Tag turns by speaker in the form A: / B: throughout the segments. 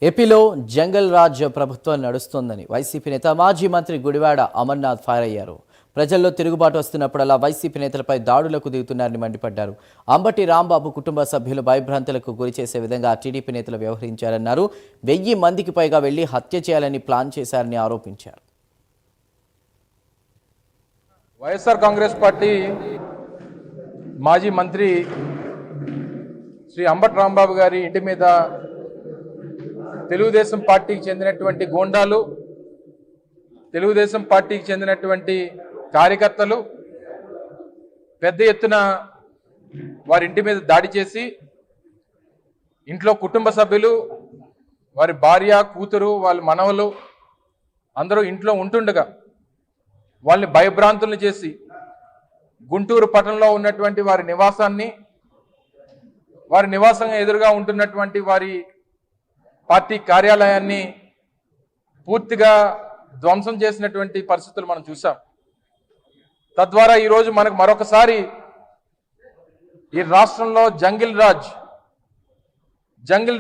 A: ఏపీలో జంగల్ రాజ్ ప్రభుత్వం నడుస్తోందని వైసీపీ నేత మాజీ మంత్రి గుడివాడ అమర్నాథ్ ఫైర్ అయ్యారు. ప్రజల్లో తిరుగుబాటు వస్తున్నప్పుడల్లా వైసీపీ నేతలపై దాడులకు దిగుతున్నారని మండిపడ్డారు. అంబటి రాంబాబు కుటుంబ సభ్యులు భయభ్రాంతులకు గురి చేసే విధంగా టీడీపీ నేతలు వ్యవహరించారన్నారు. 1000 మందికి పైగా వెళ్లి హత్య చేయాలని ప్లాన్ చేశారని ఆరోపించారు.
B: వైఎస్ఆర్ కాంగ్రెస్ పార్టీ మాజీ మంత్రి శ్రీ అంబటి రాంబాబు గారి ఇంటి మీద తెలుగుదేశం పార్టీకి చెందినటువంటి గోండాలు, తెలుగుదేశం పార్టీకి చెందినటువంటి కార్యకర్తలు పెద్ద ఎత్తున వారి ఇంటి మీద దాడి చేసి ఇంట్లో కుటుంబ సభ్యులు, వారి భార్య, కూతురు, వాళ్ళ మనవలు అందరూ ఇంట్లో ఉంటుండగా వాళ్ళని భయభ్రాంతులను చేసి గుంటూరు పట్టణంలో ఉన్నటువంటి వారి నివాసం ఎదురుగా ఉంటున్నటువంటి వారి పార్టీ కార్యాలయాన్ని పూర్తిగా ధ్వంసం చేసినటువంటి పరిస్థితులు మనం చూసాం. తద్వారా ఈరోజు మనకు మరొకసారి ఈ రాష్ట్రంలో జంగిల్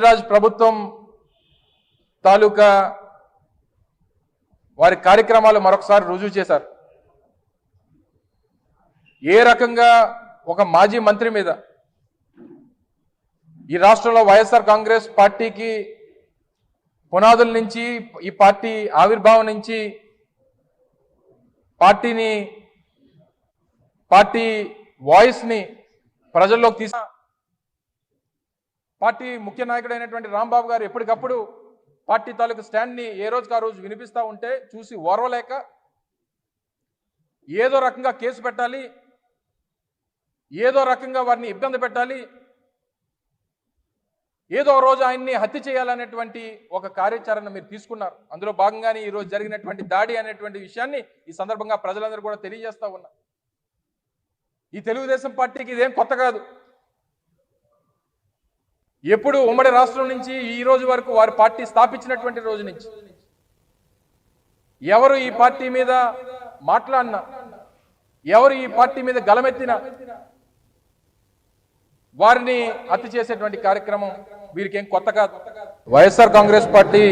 B: రాజ్ ప్రభుత్వం తాలూకా వారి కార్యక్రమాలు మరొకసారి రుజువు చేశారు. ఏ రకంగా ఒక మాజీ మంత్రి మీద ఈ రాష్ట్రంలో వైఎస్ఆర్ కాంగ్రెస్ పార్టీకి పునాదుల నుంచి, ఈ పార్టీ ఆవిర్భావం నుంచి పార్టీ వాయిస్ని ప్రజల్లోకి తీసిన పార్టీ ముఖ్య నాయకుడైనటువంటి రాంబాబు గారు ఎప్పటికప్పుడు పార్టీ తాలూకు స్టాండ్ని ఏ రోజుకి ఆ రోజు వినిపిస్తూ ఉంటే చూసి ఓర్వలేక ఏదో రకంగా కేసు పెట్టాలి, ఏదో రకంగా వారిని ఇబ్బంది పెట్టాలి, ఏదో రోజు ఆయన్ని హత్య చేయాలనేటువంటి ఒక కార్యాచరణ మీరు తీసుకున్నారు. అందులో భాగంగానే ఈరోజు జరిగినటువంటి దాడి అనేటువంటి విషయాన్ని ఈ సందర్భంగా ప్రజలందరూ కూడా తెలియజేస్తా ఉన్నారు. ఈ తెలుగుదేశం పార్టీకి ఇదేం కొత్త కాదు. ఎప్పుడు ఉమ్మడి రాష్ట్రం నుంచి ఈ రోజు వరకు వారి పార్టీ స్థాపించినటువంటి రోజు నుంచి ఎవరు ఈ పార్టీ మీద మాట్లాడినా, ఎవరు ఈ పార్టీ మీద గలమెత్తినా వారిని హత్య చేసేటువంటి కార్యక్రమం వీరికి ఏం కొత్త కాదు. వైఎస్ఆర్ కాంగ్రెస్ పార్టీ